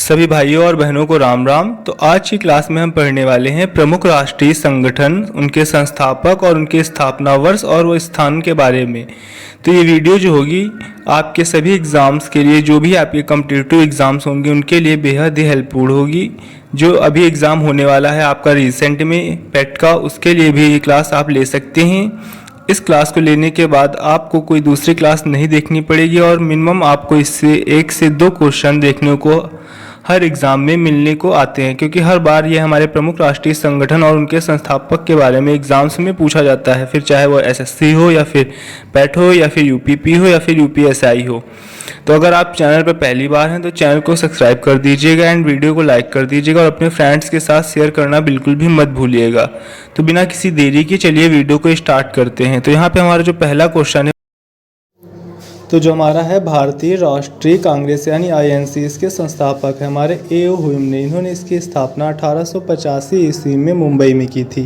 सभी भाइयों और बहनों को राम राम। तो आज की क्लास में हम पढ़ने वाले हैं प्रमुख राष्ट्रीय संगठन, उनके संस्थापक और उनके स्थापना वर्ष और वो स्थान के बारे में। तो ये वीडियो जो होगी आपके सभी एग्ज़ाम्स के लिए, जो भी आपके कॉम्पिटिटिव एग्ज़ाम्स होंगे उनके लिए बेहद ही हेल्पफुल होगी। जो अभी एग्ज़ाम होने वाला है आपका रिसेंट में पेट का, उसके लिए भी ये क्लास आप ले सकते हैं। इस क्लास को लेने के बाद आपको कोई दूसरी क्लास नहीं देखनी पड़ेगी और मिनिमम आपको इससे 1 से 2 क्वेश्चन देखने को हर एग्ज़ाम में मिलने को आते हैं, क्योंकि हर बार ये हमारे प्रमुख राष्ट्रीय संगठन और उनके संस्थापक के बारे में एग्ज़ाम्स में पूछा जाता है, फिर चाहे वो एसएससी हो या फिर पेट हो या फिर यूपीपी हो या फिर यूपीएसआई हो। तो अगर आप चैनल पर पहली बार हैं तो चैनल को सब्सक्राइब कर दीजिएगा एंड वीडियो को लाइक कर दीजिएगा और अपने फ्रेंड्स के साथ शेयर करना बिल्कुल भी मत भूलिएगा। तो बिना किसी देरी के चलिए वीडियो को स्टार्ट करते हैं। तो यहाँ पे हमारा जो पहला क्वेश्चन है, तो जो हमारा है भारतीय राष्ट्रीय कांग्रेस यानी आईएनसी, इसके संस्थापक है हमारे ए.ओ. ह्यूम ने। इन्होंने इसकी स्थापना 1885 ईस्वी में मुंबई में की थी।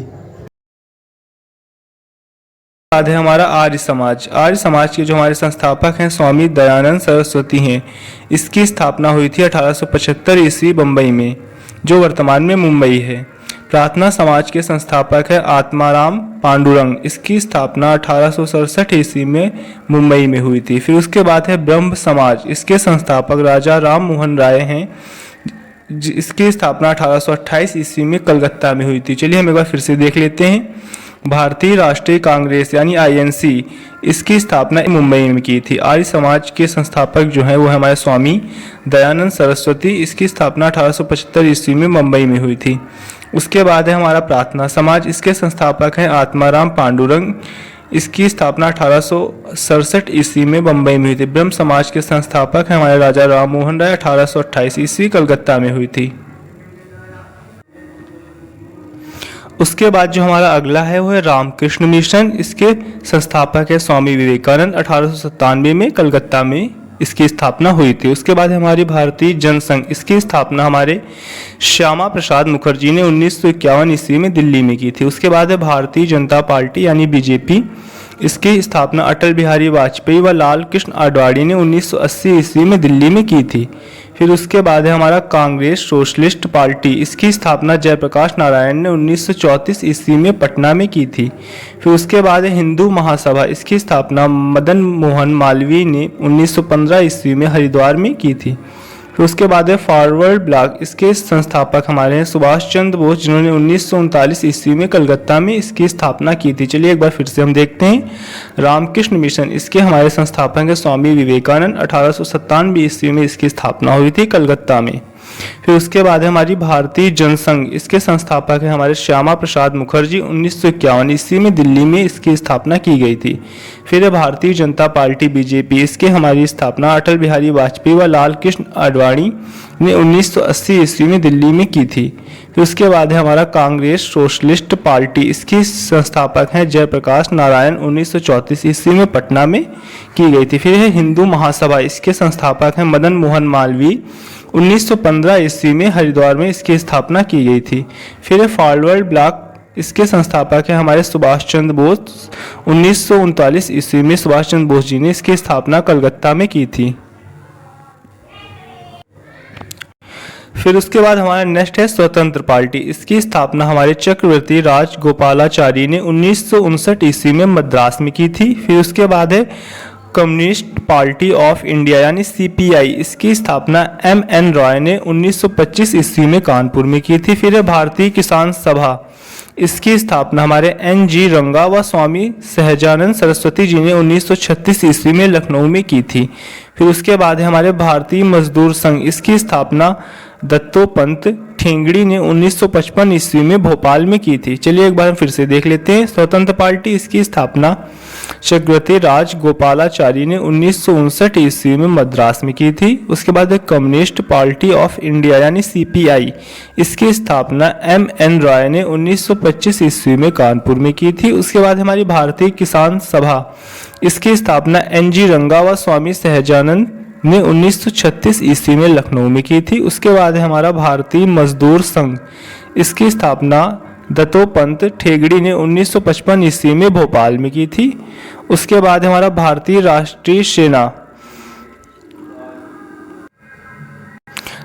बाद है हमारा आर्य समाज। आर्य समाज के जो हमारे संस्थापक हैं स्वामी दयानंद सरस्वती हैं। इसकी स्थापना हुई थी 1875 ईस्वी बम्बई में, जो वर्तमान में मुंबई है। प्रार्थना समाज के संस्थापक है आत्माराम पांडुरंग। इसकी स्थापना 1867 ईस्वी में मुंबई में हुई थी। फिर उसके बाद है ब्रह्म समाज। इसके संस्थापक राजा राम मोहन राय हैं। इसकी स्थापना 1828 ईस्वी में कलकत्ता में हुई थी। चलिए हम एक बार फिर से देख लेते हैं। भारतीय राष्ट्रीय कांग्रेस यानी आईएनसी, इसकी स्थापना मुंबई में की थी। आर्य समाज के संस्थापक जो हैं वो हमारे स्वामी दयानंद सरस्वती। इसकी स्थापना 1875 ईस्वी में मुंबई में हुई थी। उसके बाद है हमारा प्रार्थना समाज। इसके संस्थापक हैं आत्माराम पांडुरंग। इसकी स्थापना 1867 ईस्वी में बम्बई में हुई थी। ब्रह्म समाज के संस्थापक हैं हमारे राजा राम मोहन राय। 1828 ईस्वी कलकत्ता में हुई थी। उसके बाद जो हमारा अगला है वो है रामकृष्ण मिशन। इसके संस्थापक है स्वामी विवेकानंद। 1897 में कलकत्ता में इसकी स्थापना हुई थी। उसके बाद हमारी भारतीय जनसंघ। इसकी स्थापना हमारे श्यामा प्रसाद मुखर्जी ने 1951 ईस्वी में दिल्ली में की थी। उसके बाद है भारतीय जनता पार्टी यानी बीजेपी। इसकी स्थापना अटल बिहारी वाजपेयी व लाल कृष्ण आडवाणी ने 1980 ईस्वी में दिल्ली में की थी। फिर उसके बाद है हमारा कांग्रेस सोशलिस्ट पार्टी। इसकी स्थापना जयप्रकाश नारायण ने 1934 ईस्वी में पटना में की थी। फिर उसके बाद है हिंदू महासभा। इसकी स्थापना मदन मोहन मालवीय ने 1915 ईस्वी में हरिद्वार में की थी। फिर उसके बाद है फॉरवर्ड ब्लॉक। इसके संस्थापक हमारे हैं सुभाष चंद्र बोस, जिन्होंने 1939 ईस्वी में कलकत्ता में इसकी स्थापना की थी। चलिए एक बार फिर से हम देखते हैं। रामकृष्ण मिशन, इसके हमारे संस्थापक हैं स्वामी विवेकानंद। 1897 ईस्वी में इसकी स्थापना हुई थी कलकत्ता में। फिर उसके बाद है हमारी भारतीय जनसंघ। इसके संस्थापक हैं हमारे श्यामा प्रसाद मुखर्जी। 1951 ईस्वी में दिल्ली में इसकी स्थापना की गई थी। फिर है भारतीय जनता पार्टी बीजेपी। इसके हमारी स्थापना अटल बिहारी वाजपेयी व लाल कृष्ण आडवाणी ने 1980 ईस्वी में दिल्ली में की थी। फिर उसके बाद है हमारा कांग्रेस सोशलिस्ट पार्टी। इसके संस्थापक हैं जयप्रकाश नारायण। 1934 ईस्वी में पटना में की गई थी। फिर है हिंदू महासभा। इसके संस्थापक हैं मदन मोहन मालवीय। 1915 ईस्वी में हरिद्वार में इसकी स्थापना की गई थी। फिर है फॉरवर्ड ब्लॉक। इसके संस्थापक हैं हमारे सुभाष चंद्र बोस। 1939 ईस्वी में सुभाष चंद्र बोस जी ने इसकी स्थापना कलकत्ता में की थी। फिर उसके बाद हमारा नेक्स्ट है स्वतंत्र पार्टी। इसकी स्थापना हमारे चक्रवर्ती राजगोपालाचारी ने 1959 ईस्वी में मद्रास में की थी। फिर उसके बाद है कम्युनिस्ट पार्टी ऑफ इंडिया यानी सीपीआई। इसकी स्थापना एम.एन. रॉय ने 1925 ईस्वी में कानपुर में की थी। फिर है भारतीय किसान सभा। इसकी स्थापना हमारे एन.जी. रंगा व स्वामी सहजानंद सरस्वती जी ने 1936 ईस्वी में लखनऊ में की थी। फिर उसके बाद है हमारे भारतीय मजदूर संघ। इसकी स्थापना दत्तोपंत ठेंगड़ी ने 1955 ईस्वी में भोपाल में की थी। चलिए एक बार फिर से देख लेते हैं। स्वतंत्र पार्टी, इसकी स्थापना चक्रवर्ती राजगोपालाचारी ने 1959 ईस्वी में मद्रास में की थी। उसके बाद एक कम्युनिस्ट पार्टी ऑफ इंडिया यानी सीपीआई। इसकी स्थापना एम.एन. रॉय ने 1925 ईस्वी में कानपुर में की थी। उसके बाद हमारी भारतीय किसान सभा। इसकी स्थापना एन.जी. रंगा व स्वामी सहजानंद ने 1936 ईस्वी में लखनऊ में की थी। उसके बाद है हमारा भारतीय मजदूर संघ। इसकी स्थापना दत्तोपंत ठेंगड़ी ने 1955 ईस्वी में भोपाल में की थी। उसके बाद हमारा भारतीय राष्ट्रीय सेना।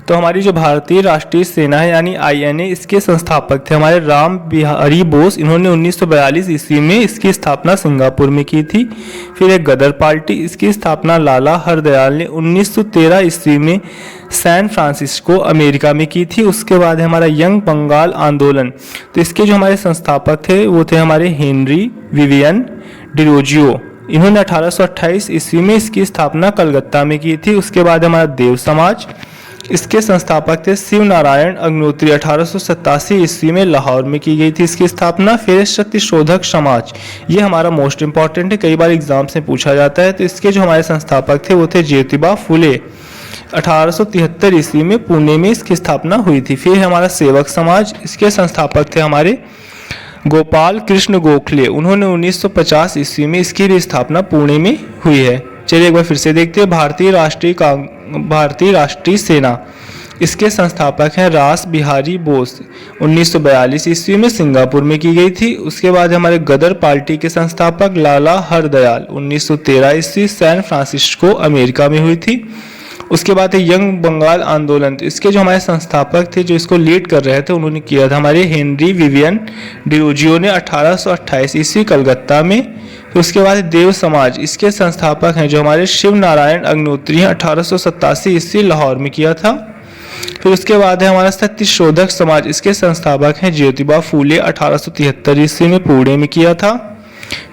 तो हमारी जो भारतीय राष्ट्रीय सेना है यानी आईएनए, इसके संस्थापक थे हमारे राम बिहारी बोस। इन्होंने 1942 ईस्वी में इसकी स्थापना सिंगापुर में की थी। फिर एक गदर पार्टी, इसकी स्थापना लाला हरदयाल ने 1913 ईस्वी में सैन फ्रांसिस्को अमेरिका में की थी। उसके बाद है हमारा यंग बंगाल आंदोलन, तो इसके जो हमारे संस्थापक थे वो थे हमारे हेनरी विवियन डिरोजियो। इन्होंने 1828 ईस्वी में इसकी स्थापना कलकत्ता में की थी। उसके बाद हमारा देव समाज, इसके संस्थापक थे शिव नारायण अग्निहोत्री। 1887 ईस्वी में लाहौर में की गई थी इसकी स्थापना। फिर सत्यशोधक समाज, ये हमारा मोस्ट इंपॉर्टेंट है, कई बार एग्जाम से पूछा जाता है। तो इसके जो हमारे संस्थापक थे वो थे ज्योतिबा फुले। 1873 ईस्वी में पुणे में इसकी स्थापना हुई थी। फिर हमारा सेवक समाज, इसके संस्थापक थे हमारे गोपाल कृष्ण गोखले। उन्होंने 1950 ईस्वी में इसकी भी स्थापना पुणे में हुई है। चलिए एक बार फिर से देखते हैं। भारतीय राष्ट्रीय सेना, इसके संस्थापक हैं रास बिहारी बोस। 1942 ईस्वी में सिंगापुर में की गई थी। उसके बाद हमारे गदर पार्टी के संस्थापक लाला हरदयाल, 1913 ईस्वी सैन फ्रांसिस्को अमेरिका में हुई थी। उसके बाद है यंग बंगाल आंदोलन, तो इसके जो हमारे संस्थापक थे जो इसको लीड कर रहे थे उन्होंने किया था हमारे हेनरी विवियन डिरोजियो ने 1828 ईस्वी कलकत्ता में। फिर उसके बाद देव समाज, इसके संस्थापक हैं जो हमारे शिव नारायण अग्निहोत्री हैं, 1887 ईस्वी लाहौर में किया था। फिर उसके बाद है हमारा सत्यशोधक समाज, इसके संस्थापक हैं ज्योतिबा फूले, 1873 ईस्वी में पुणे में किया था।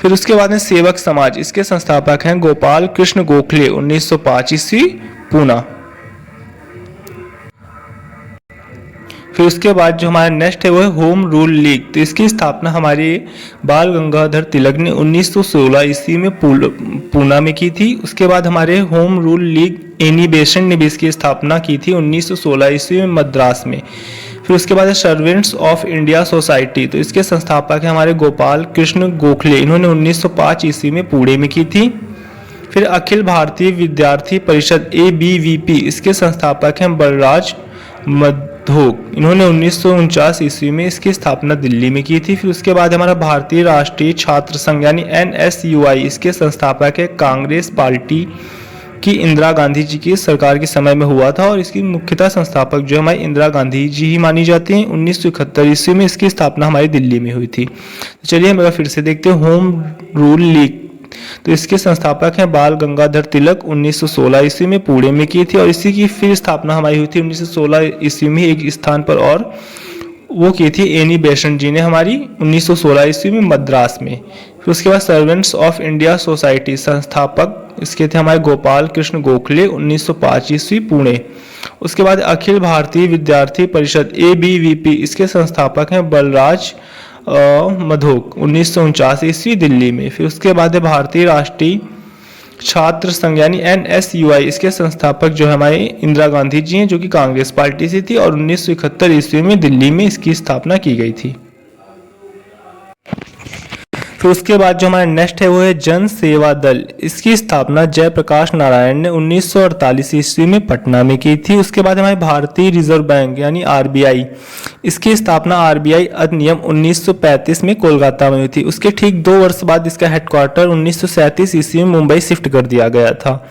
फिर उसके बाद है सेवक समाज, इसके संस्थापक हैं गोपाल कृष्ण गोखले, 1905 ईस्वी पूना। फिर उसके बाद जो हमारा नेक्स्ट है वो है होम रूल लीग, तो इसकी स्थापना हमारे बाल गंगाधर तिलक ने 1916 ईस्वी में पूना में की थी। उसके बाद हमारे home rule league Annie Besant ने भी इसकी स्थापना की थी 1916 ईस्वी में मद्रास में। फिर उसके बाद है सर्वेंट्स ऑफ इंडिया सोसाइटी, तो इसके संस्थापक हैं हमारे गोपाल कृष्ण गोखले। इन्होंने 1905 ईस्वी में पुणे में की थी। फिर अखिल भारतीय विद्यार्थी परिषद ABVP, इसके संस्थापक हैं बलराज मधोक। इन्होंने 1949 ईस्वी में इसकी स्थापना दिल्ली में की थी। फिर उसके बाद हमारा भारतीय राष्ट्रीय छात्र संघ यानी NSUI, इसके संस्थापक है कांग्रेस पार्टी की इंदिरा गांधी जी की सरकार के समय में हुआ था और इसकी मुख्यतः संस्थापक जो हमारी इंदिरा गांधी जी ही मानी जाती हैं। 1971 ईस्वी में इसकी स्थापना हमारी दिल्ली में हुई थी। चलिए हम फिर से देखते हैं होम रूल लीग, तो इसके संस्थापक हैं बाल गंगाधर तिलक, 1916 ईस्वी में पुणे में की थी और इसी की फिर स्थापना हमारी हुई थी 1916 ईस्वी में एक स्थान पर, और वो की थी एनी बेसेंट जी ने हमारी 1916 ईस्वी में मद्रास में। फिर उसके बाद सर्वेंट्स ऑफ इंडिया सोसाइटी, संस्थापक इसके थे हमारे गोपाल कृष्ण गोखले, 1905 ईस्वी पुणे। उसके बाद अखिल भारतीय विद्यार्थी परिषद ABVP, इसके संस्थापक हैं बलराज मधोक, 1949 ईस्वी दिल्ली में। फिर उसके बाद है भारतीय राष्ट्रीय छात्र संघ यानी NSUI, इसके संस्थापक जो हमारे इंदिरा गांधी जी हैं जो कि कांग्रेस पार्टी से थी और 1971 ईस्वी में दिल्ली में इसकी स्थापना की गई थी। फिर उसके बाद जो हमारा नेक्स्ट है वो है जन सेवा दल, इसकी स्थापना जयप्रकाश नारायण ने 1948 ईस्वी में पटना में की थी। उसके बाद हमारे भारतीय रिजर्व बैंक यानी RBI, इसकी स्थापना RBI अधिनियम 1935 में कोलकाता में हुई थी। उसके ठीक 2 वर्ष बाद इसका हेडक्वार्टर 1937 ईस्वी में मुंबई शिफ्ट कर दिया गया था।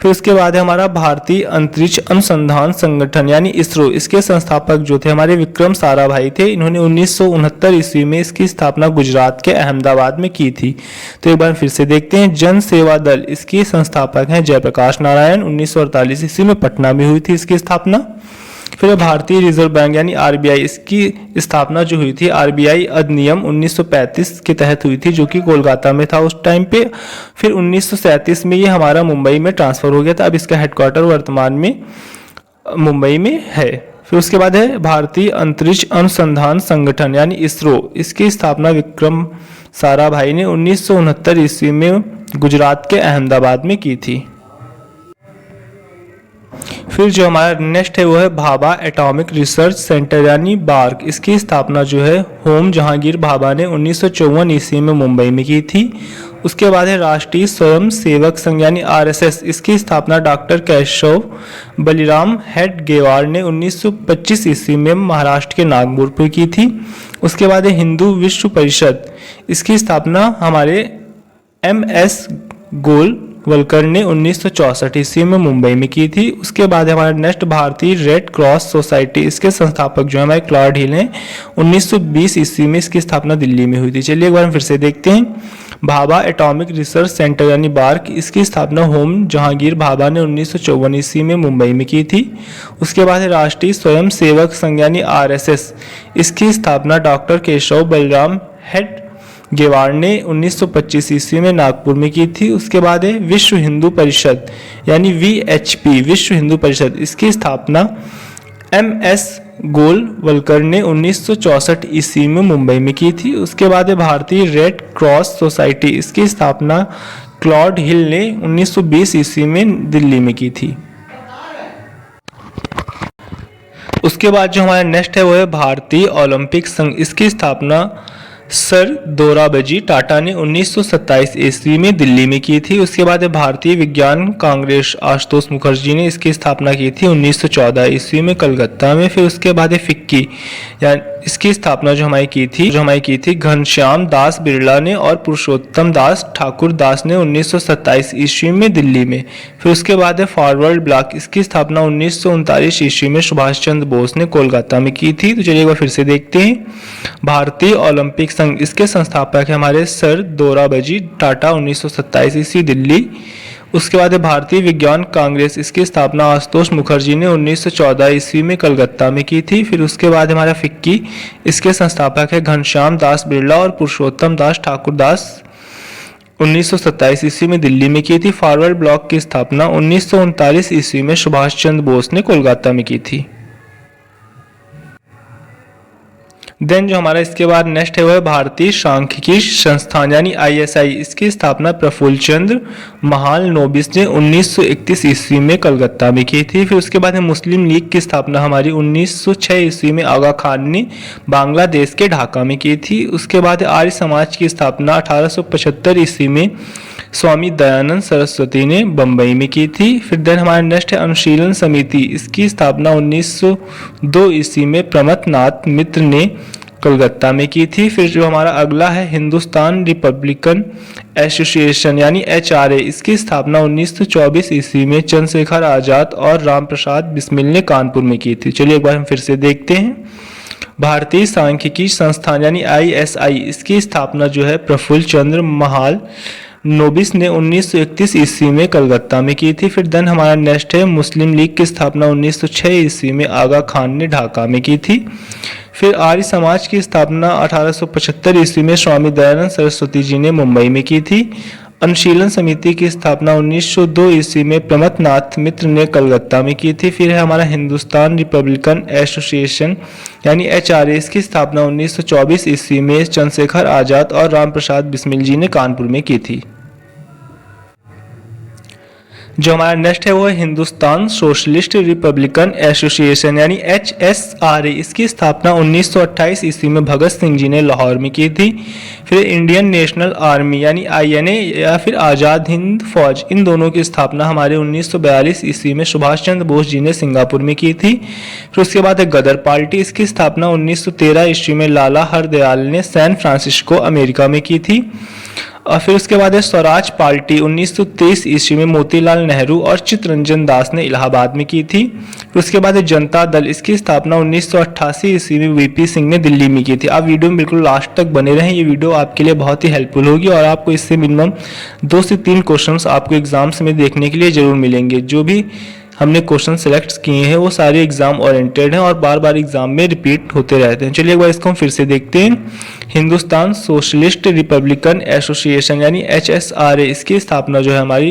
फिर उसके बाद है हमारा भारतीय अंतरिक्ष अनुसंधान संगठन यानी ISRO, इसके संस्थापक जो थे हमारे विक्रम साराभाई थे। इन्होंने 1969 ईस्वी में इसकी स्थापना गुजरात के अहमदाबाद में की थी। तो एक बार फिर से देखते हैं जन सेवा दल, इसके संस्थापक हैं जयप्रकाश नारायण, 1948 ईस्वी में पटना में हुई थी इसकी स्थापना। फिर भारतीय रिजर्व बैंक यानी RBI, इसकी स्थापना जो हुई थी RBI अधिनियम 1935 के तहत हुई थी जो कि कोलकाता में था उस टाइम पे। फिर 1937 में ये हमारा मुंबई में ट्रांसफर हो गया था। अब इसका हेडक्वार्टर वर्तमान में मुंबई में है। फिर उसके बाद है भारतीय अंतरिक्ष अनुसंधान संगठन यानी ISRO, इसकी स्थापना विक्रम साराभाई ने 1969 ईस्वी में गुजरात के अहमदाबाद में की थी। फिर जो हमारा नेक्स्ट है वो है भाभा एटॉमिक रिसर्च सेंटर यानी बार्क, इसकी स्थापना जो है होम जहांगीर भाभा ने 1954 ईस्वी में मुंबई में की थी। उसके बाद है राष्ट्रीय स्वयं सेवक संघ यानी RSS, इसकी स्थापना डॉक्टर केशव बलिराम हेडगेवार ने 1925 ईस्वी में महाराष्ट्र के नागपुर में की थी। उसके बाद है हिंदू विश्व परिषद, इसकी स्थापना हमारे MS वलकर ने 1964 ईस्वी में मुंबई में की थी। उसके बाद हमारा नेक्स्ट भारतीय रेड क्रॉस सोसाइटी, इसके संस्थापक जो है हमारे क्लॉड हिल हैं। 1920 ईस्वी में इसकी स्थापना दिल्ली में हुई थी। चलिए एक बार हम फिर से देखते हैं। भाभा एटॉमिक रिसर्च सेंटर यानी बार्क, इसकी स्थापना होम जहांगीर भाभा ने 1954 ईस्वी में मुंबई में की थी। उसके बाद है राष्ट्रीय स्वयं सेवक संघ यानी RSS, इसकी स्थापना डॉक्टर केशव बलराम हेड गेवार ने 1925 ईस्वी में नागपुर में की थी। उसके बाद है विश्व हिंदू परिषद यानी VHP, विश्व हिंदू परिषद, इसकी स्थापना MS गोलवलकर ने 1964 ईस्वी में मुंबई में की थी। उसके बाद है भारतीय रेड क्रॉस सोसाइटी, इसकी स्थापना क्लॉड हिल ने 1920 ईस्वी में दिल्ली में की थी। उसके बाद जो हमारा नेक्स्ट है वो है भारतीय ओलंपिक संघ, इसकी स्थापना सर दोराबजी टाटा ने 1927 ईस्वी में दिल्ली में की थी। उसके बाद भारतीय विज्ञान कांग्रेस आशुतोष मुखर्जी ने इसकी स्थापना की थी 1914 ईस्वी में कलकत्ता में। फिर उसके बाद फिक्की या इसकी स्थापना जो हमारी की थी घनश्याम दास बिरला ने और पुरुषोत्तम दास ठाकुर दास ने 1927 ईस्वी में दिल्ली में। फिर उसके बाद फॉरवर्ड ब्लॉक, इसकी स्थापना 1939 ईस्वी में सुभाष चंद्र बोस ने कोलकाता में की थी। तो चलिए एक बार फिर से देखते हैं। भारतीय ओलंपिक संघ, इसके संस्थापक है हमारे सर दोराबजी टाटा 1927 ईस्वी दिल्ली। उसके बाद भारतीय विज्ञान कांग्रेस, इसकी स्थापना आशुतोष मुखर्जी ने 1914 ईस्वी में कलकत्ता में की थी। फिर उसके बाद हमारा फिक्की, इसके संस्थापक है घनश्याम दास बिरला और पुरुषोत्तम दास ठाकुर दास 1927 ईस्वी में दिल्ली में की थी। फॉरवर्ड ब्लॉक की स्थापना 1939 ईस्वी में सुभाष चंद्र बोस ने कोलकाता में की थी। देन जो हमारा इसके बाद नेक्स्ट है वह भारतीय सांख्यिकी संस्थान यानी ISI, इसकी स्थापना प्रफुल्ल चंद्र महालनोबिस ने 1931 ईस्वी में कलकत्ता में की थी। फिर उसके बाद है मुस्लिम लीग की स्थापना हमारी 1906 ईस्वी में आगा खान ने बांग्लादेश के ढाका में की थी। उसके बाद आर्य समाज की स्थापना 1875 ईस्वी में स्वामी दयानंद सरस्वती ने बम्बई में की थी। फिर देन हमारा नेक्स्ट है अनुशीलन समिति, इसकी स्थापना 1902 ईस्वी में प्रमथनाथ मित्र ने कलकत्ता में की थी। फिर जो हमारा अगला है हिंदुस्तान रिपब्लिकन एसोसिएशन यानी HRA, इसकी स्थापना 1924 ईस्वी में चंद्रशेखर आजाद और रामप्रसाद बिस्मिल ने कानपुर में की थी। चलिए एक बार हम फिर से देखते हैं। भारतीय सांख्यिकी संस्थान यानी ISI, इसकी स्थापना जो है प्रफुल्ल चंद्र महाल नोबिस ने 1931 ईस्वी में कलकत्ता में की थी। फिर देन हमारा नेक्स्ट है मुस्लिम लीग की स्थापना 1906 ईस्वी में आगा खान ने ढाका में की थी। फिर आर्य समाज की स्थापना 1875 ईस्वी में स्वामी दयानंद सरस्वती जी ने मुंबई में की थी। अनुशीलन समिति की स्थापना 1902 ईस्वी में प्रमथनाथ मित्र ने कलकत्ता में की थी। फिर है हमारा हिंदुस्तान रिपब्लिकन एसोसिएशन यानी HRA, इसकी स्थापना 1924 ईस्वी में चंद्रशेखर आजाद और रामप्रसाद बिस्मिल जी ने कानपुर में की थी। जो हमारा नेक्स्ट है वो है हिंदुस्तान सोशलिस्ट रिपब्लिकन एसोसिएशन यानी HSRA, इसकी स्थापना 1928 ईस्वी में भगत सिंह जी ने लाहौर में की थी। फिर इंडियन नेशनल आर्मी यानी INA या फिर आज़ाद हिंद फौज, इन दोनों की स्थापना हमारे 1942 ईस्वी में सुभाष चंद्र बोस जी ने सिंगापुर में की थी। फिर उसके बाद है गदर पार्टी, इसकी स्थापना 1913 ईस्वी में लाला हरदयाल ने सैन फ्रांसिस्को अमेरिका में की थी। और फिर उसके बाद है स्वराज पार्टी 1923 ईस्वी में मोतीलाल नेहरू और चित्तरंजन दास ने इलाहाबाद में की थी। फिर उसके बाद है जनता दल, इसकी स्थापना 1988 ईस्वी में VP सिंह ने दिल्ली में की थी। आप वीडियो में बिल्कुल लास्ट तक बने रहें, ये वीडियो आपके लिए बहुत ही हेल्पफुल होगी और आपको इससे मिनिमम 2 से 3 क्वेश्चंस आपको एग्जाम्स में देखने के लिए जरूर मिलेंगे। जो भी हमने क्वेश्चन सेलेक्ट किए हैं वो सारे एग्जाम ओरिएंटेड हैं और बार बार एग्जाम में रिपीट होते रहते हैं। चलिए एक बार इसको हम फिर से देखते हैं। हिंदुस्तान सोशलिस्ट रिपब्लिकन एसोसिएशन यानी HSRA, इसकी स्थापना जो है हमारी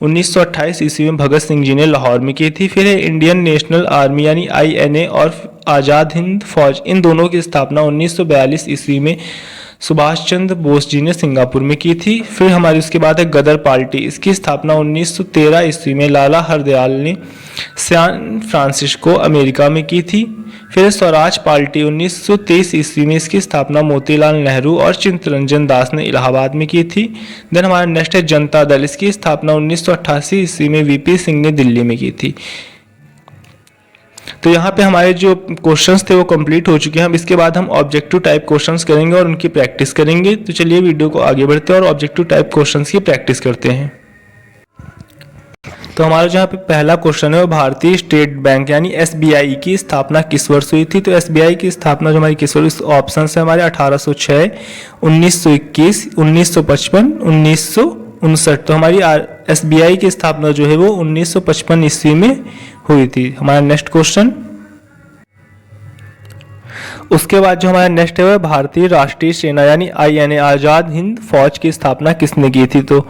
1928 ईस्वी में भगत सिंह जी ने लाहौर में की थी। फिर है इंडियन नेशनल आर्मी यानी INA और आज़ाद हिंद फौज, इन दोनों की स्थापना 1942 ईस्वी में सुभाष चंद्र बोस जी ने सिंगापुर में की थी। फिर हमारी उसके बाद है गदर पार्टी, इसकी स्थापना 1913 ईस्वी में लाला हरदयाल ने सैन फ्रांसिस्को अमेरिका में की थी। फिर स्वराज पार्टी 1923 ईस्वी में, इसकी स्थापना मोतीलाल नेहरू और चित्तरंजन दास ने इलाहाबाद में की थी। देन हमारा नेक्स्ट है जनता दल, इसकी स्थापना 1988 ईस्वी में VP सिंह ने दिल्ली में की थी। तो यहाँ पे हमारे जो क्वेश्चंस थे वो कंप्लीट हो चुके हैं। अब इसके बाद हम ऑब्जेक्टिव टाइप क्वेश्चंस करेंगे और उनकी प्रैक्टिस करेंगे। तो चलिए वीडियो को आगे बढ़ते हैं और ऑब्जेक्टिव टाइप क्वेश्चंस की प्रैक्टिस करते हैं। तो हमारा जो यहाँ पे पहला क्वेश्चन है वो भारतीय स्टेट बैंक यानी एसबीआई की स्थापना किस वर्ष हुई थी। तो एसबीआई की स्थापना जो हमारी किस वर्ष, ऑप्शन है हमारे 1806, 1921, 1955, 1959। तो हमारी एसबीआई की स्थापना जो है वो 1955 ईस्वी में हुई थी। हमारा नेक्स्ट क्वेश्चन, उसके बाद जो हमारा नेक्स्ट है वह भारतीय राष्ट्रीय सेना यानी आईएनए आज़ाद हिंद फौज की स्थापना किसने की थी। तो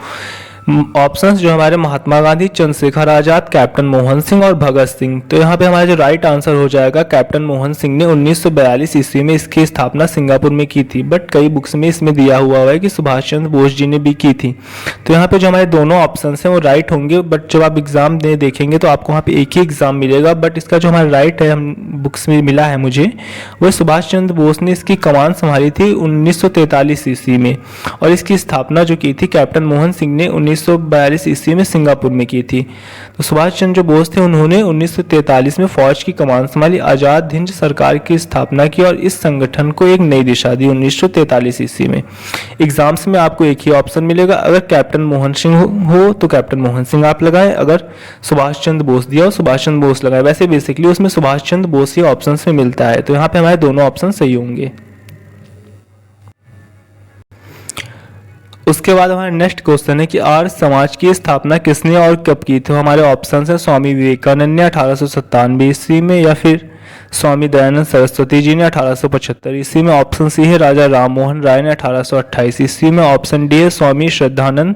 ऑप्शंस जो हमारे महात्मा गांधी, चंद्रशेखर आजाद, कैप्टन मोहन सिंह और भगत सिंह। तो यहाँ पे हमारा जो राइट आंसर हो जाएगा कैप्टन मोहन सिंह ने 1942 ईस्वी में इसकी स्थापना सिंगापुर में की थी, बट कई बुक्स में इसमें दिया हुआ है कि सुभाष चंद्र बोस जी ने भी की थी। तो यहाँ पे जो हमारे दोनों ऑप्शन हैं वो राइट होंगे, बट जब आप एग्जाम में देखेंगे तो आपको वहाँ पे एक ही एग्जाम मिलेगा, बट इसका जो हमारा राइट है, हम बुक्स में मिला है मुझे, वह सुभाष चंद्र बोस ने इसकी कमान संभाली थी 1943 ईस्वी में, और इसकी स्थापना जो की थी कैप्टन मोहन सिंह ने 1942 ईस्वी में सिंगापुर में की थी। तो सुभाष चंद्र बोस थे, उन्होंने 1943 में फौज की कमान संभाली, आज़ाद हिंद सरकार की स्थापना की और इस संगठन को एक नई दिशा दी 1943 ईस्वी में। एग्जाम्स में आपको एक ही ऑप्शन मिलेगा, अगर कैप्टन मोहन सिंह हो तो कैप्टन मोहन सिंह आप लगाएं, अगर सुभाष चंद्र बोस दिया हो सुभाष चंद्र बोस लगाएं। वैसे बेसिकली उसमें सुभाष चंद्र बोस ही ऑप्शन में मिलता है, तो यहाँ पे हमारे दोनों ऑप्शन सही होंगे। उसके बाद हमारा नेक्स्ट क्वेश्चन है कि आर्य समाज की स्थापना किसने और कब की। तो हमारे ऑप्शन है स्वामी विवेकानंद ने 1897 ईस्वी में, या फिर स्वामी दयानंद सरस्वती जी ने 1875 ईस्वी में, ऑप्शन सी है राजा राम मोहन राय ने 1828 ईस्वी में, ऑप्शन डी है स्वामी श्रद्धानंद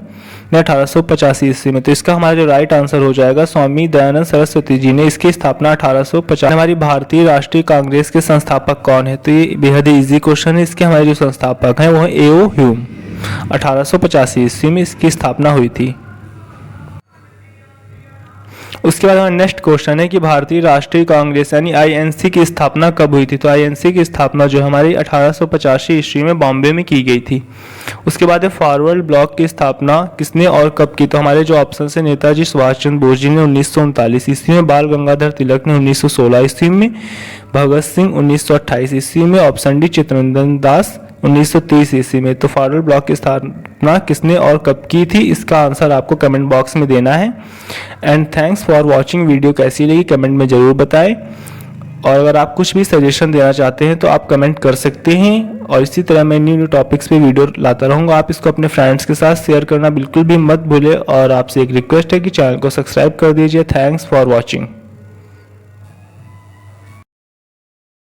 ने 1885 ईस्वी में। तो इसका हमारा जो राइट आंसर हो जाएगा स्वामी दयानंद सरस्वती जी ने इसकी स्थापना 1850। हमारी भारतीय राष्ट्रीय कांग्रेस के संस्थापक कौन है। तो ये बेहद ईजी क्वेश्चन है। इसके हमारे जो संस्थापक हैं वो है ए.ओ. ह्यूम। 1885 ईस्वी में इसकी स्थापना हुई थी। उसके बाद हमारा नेक्स्ट क्वेश्चन है कि भारतीय राष्ट्रीय कांग्रेस यानी आईएनसी की स्थापना कब हुई थी। तो आईएनसी की स्थापना जो हमारी 1885 ईस्वी में बॉम्बे में की गई थी। उसके बाद है फॉरवर्ड ब्लॉक की स्थापना किसने और कब की। तो हमारे जो ऑप्शन है नेताजी सुभाष चंद्र बोस जी ने 1939 ईस्वी में, बाल गंगाधर तिलक ने 1916 ईस्वी में, भगत सिंह 1928 ईस्वी में, ऑप्शन डी चित्तरंजन दास 1930 ईस्वी में। तो फॉरवर्ड ब्लॉक की स्थापना किसने और कब की थी, इसका आंसर आपको कमेंट बॉक्स में देना है। And thanks for watching. Video कैसी लगी कमेंट में ज़रूर बताएं, और अगर आप कुछ भी सजेशन देना चाहते हैं तो आप कमेंट कर सकते हैं, और इसी तरह मैं न्यू टॉपिक्स पे वीडियो लाता रहूँगा। आप इसको अपने फ्रेंड्स के साथ शेयर करना बिल्कुल भी मत भूलें, और आपसे एक रिक्वेस्ट है कि चैनल को सब्सक्राइब कर दीजिए। Thanks for watching.